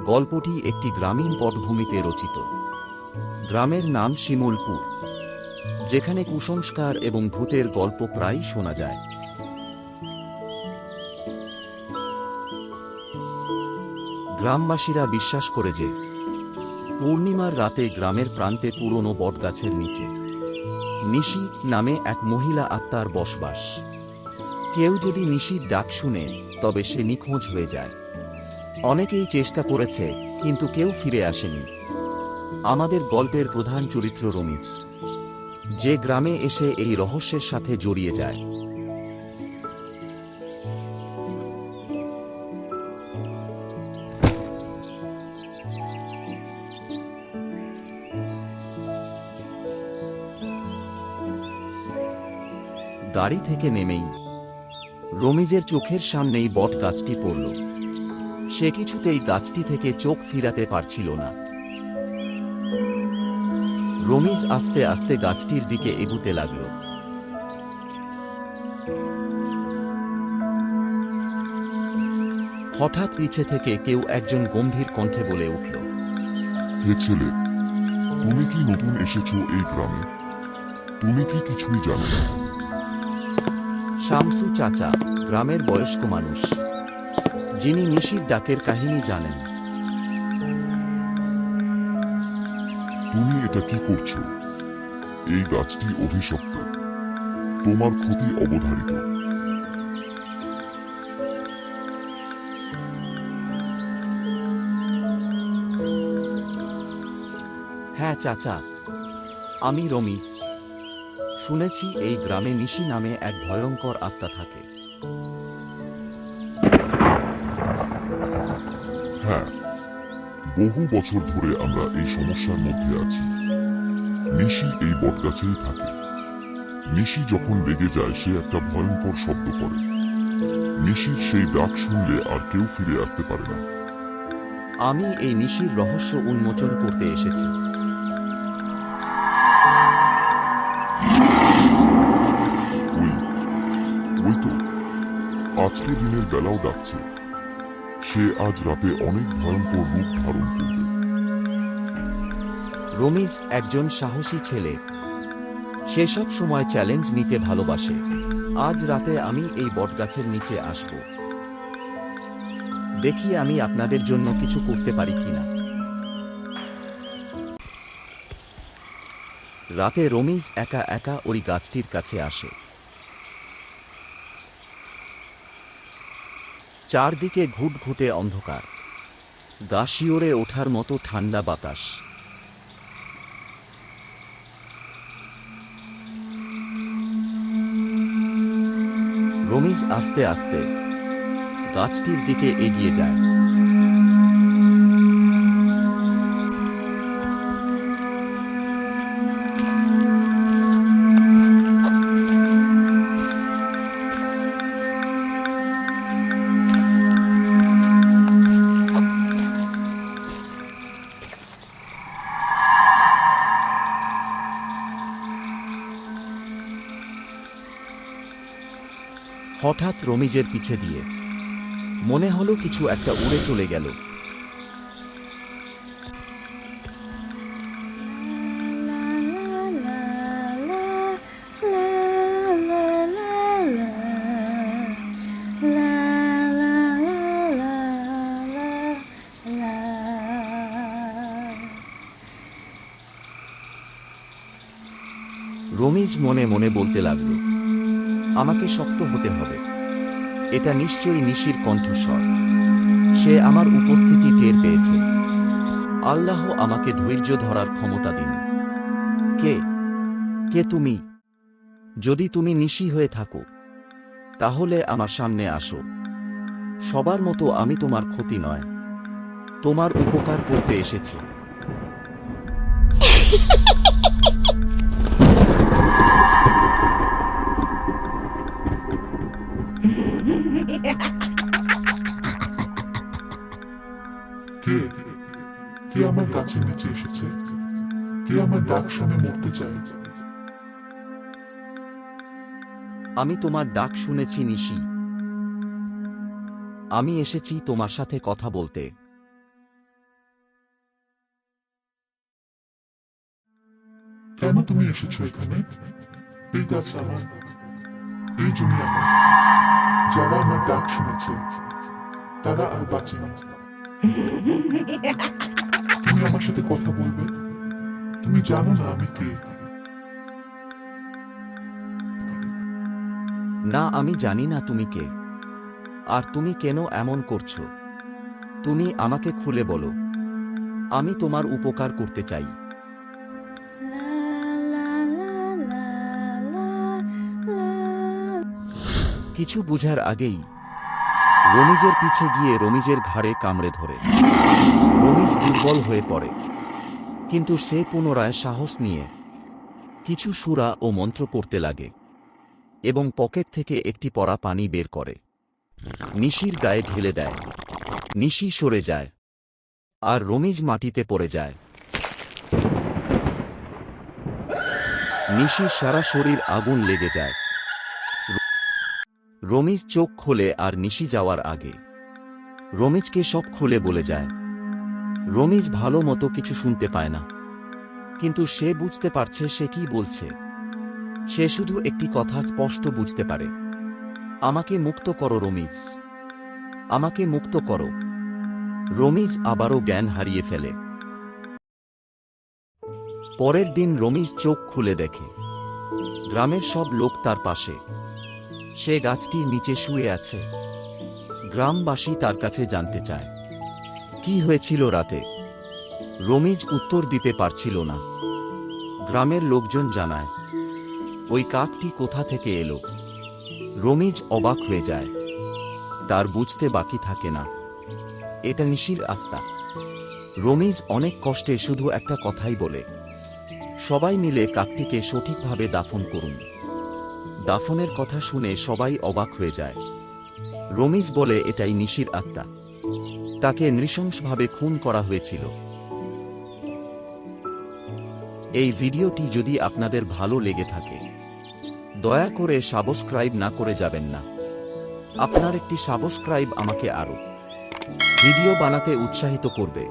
গল্পটি একটি গ্রামীণ পটভূমিতে রচিত। গ্রামের নাম শিমুলপুর, যেখানে কুসংস্কার এবং ভূতের গল্প প্রায়ই শোনা যায়। গ্রামবাসীরা বিশ্বাস করে যে পূর্ণিমার রাতে গ্রামের প্রান্তে পুরনো বটগাছের নিচে নিশি নামে এক মহিলা আত্মার বসবাস। কেউ যদি নিশির ডাক শুনে তবে সে নিখোঁজ হয়ে যায়। অনেকেই চেষ্টা করেছে, কিন্তু কেউ ফিরে আসেনি। আমাদের গল্পের প্রধান চরিত্র রমিজ, যে গ্রামে এসে এই রহস্যের সাথে জড়িয়ে যায়। গাড়ি থেকে নেমেই রমিজের চোখের সামনেই বট গাছটি পড়ল। সে কিছুতেই গাছটি থেকে চোখ ফিরাতে পারছিল না। রমিজ আস্তে আস্তে গাছটির দিকে এগুতে লাগল। হঠাৎ পিছে থেকে কেউ একজন গম্ভীর কণ্ঠে বলে উঠল, হে ছেলে, তুমি কি নতুন এসেছো এই গ্রামে? তুমি কি কিছুই জানো না? শামসু চাচা, গ্রামের বয়স্ক মানুষ, যিনি নিশির ডাকের কাহিনী জানেন। তুমি এটা কি করছো? এই গাছটি অভিশপ্ত, তোমার ক্ষতি অবধারিত। হ্যাঁ চাচা, আমি রমিজ। শুনেছি এই গ্রামে নিশি নামে এক ভয়ঙ্কর আত্মা থাকে। হ্যাঁ, বহু বছর ধরে আমরা এই সমস্যার মধ্যে আছি। নিশি এই বটগাছেই থাকে। নিশি যখন লেগে যায় সে একটা ভয়ঙ্কর শব্দ করে। নিশির সেই ডাক শুনলে আর কেউ ফিরে আসতে পারে না। আমি এই নিশির রহস্য উন্মোচন করতে এসেছি। ওই তো, আজকে দিনের বেলাও ডাকছে। সে আজ রাতে অনেক ভয়ঙ্কর রূপ ধারণ করবে। রমিজ একজন সাহসী ছেলে। সে সব সময় চ্যালেঞ্জ নিতে ভালোবাসে। আজ রাতে আমি এই বটগাছের নিচে আসব। দেখি আমি আপনাদের জন্য কিছু করতে পারি কিনা। রাতে রমিজ একা একা ওই গাছটির কাছে আসে। চারদিকে ঘুটঘুটে অন্ধকার, গা শিওরে ওঠার মতো ঠান্ডা বাতাস। রমিজ আস্তে আস্তে গাছটির দিকে এগিয়ে যায়। হঠাৎ রমিজের পিছে দিয়ে মনে হলো কিছু একটা উড়ে চলে গেল। রমিজ মনে মনে বলতে লাগল, আমাকে শক্ত হতে হবে। এটা নিশ্চয়ই নিশির কণ্ঠস্বর। সে আমার উপস্থিতি টের পেয়েছে। আল্লাহ আমাকে ধৈর্য ধরার ক্ষমতা দিন। কে কে তুমি? যদি তুমি নিশি হয়ে থাকো তাহলে আমার সামনে আসো। সবার মতো আমি তোমার ক্ষতি নয়, তোমার উপকার করতে এসেছি। কে কে আমার গাছের নিচে এসেছে? কে আমার ডাক শুনে মরতে চায়? আমি তোমার ডাক শুনেছি নিশি। আমি এসেছি তোমার সাথে কথা বলতে। কেন তুমি এসেছো এখানে? এই গাছ আমার, এই জমি আমার। যারা আমার ডাক শুনেছে তারা আর বাঁচেনি। তুমি আমার সাথে কথা বলবে? তুমি জানো না আমি কে? না, আমি জানি না তুমি কে, আর তুমি কেন এমন করছো। তুমি আমাকে খুলে বলো। আমি তোমার উপকার করতে চাই। কিছু বুঝার আগেই রমিজের পিছে গিয়ে রমিজের ঘাড়ে কামড়ে ধরে। রমিজ দুর্বল হয়ে পড়ে, কিন্তু সে পুনরায় সাহস নিয়ে কিছু সূরা ও মন্ত্র পড়তে লাগে এবং পকেট থেকে একটি পড়া পানি বের করে নিশির গায়ে ঢেলে দেয়। নিশি সরে যায়, আর রমিজ মাটিতে পড়ে যায়। নিশির সারা শরীর আগুন লেগে যায়। রমিজ চোখ খোলে, আর নিশি যাওয়ার আগে রমিজকে সব খুলে বলে যায়। রমিজ ভালো মতো কিছু শুনতে পায় না, কিন্তু সে বুঝতে পারছে সে কি বলছে। সে শুধু একটি কথা স্পষ্ট বুঝতে পারে, আমাকে মুক্ত করো রমিজ, আমাকে মুক্ত করো। রমিজ আবারও জ্ঞান হারিয়ে ফেলে। পরের দিন রমিজ চোখ খুলে দেখে গ্রামের সব লোক তার পাশে। সে গাছটির নিচে শুয়ে আছে। গ্রামবাসী তার কাছে জানতে চায় কি হয়েছিল রাতে। রমিজ উত্তর দিতে পারছিল না। গ্রামের লোকজন জানায় ওই কাকটি কোথা থেকে এলো। রমিজ অবাক হয়ে যায়। তার বুঝতে বাকি থাকে না, এটা নিশির আত্মা। রমিজ অনেক কষ্টে শুধু একটা কথাই বলে, সবাই মিলে কাকটিকে সঠিকভাবে দাফন করুন। দাফনের কথা শুনে সবাই অবাক হয়ে যায়। রমিজ বলে এটাই নিশির আত্মা, তাকে নৃশংসভাবে খুন করা হয়েছিল। এই ভিডিওটি যদি আপনাদের ভালো লেগে থাকে দয়া করে সাবস্ক্রাইব না করে যাবেন না। আপনার একটি সাবস্ক্রাইব আমাকে আরও ভিডিও বানাতে উৎসাহিত করবে।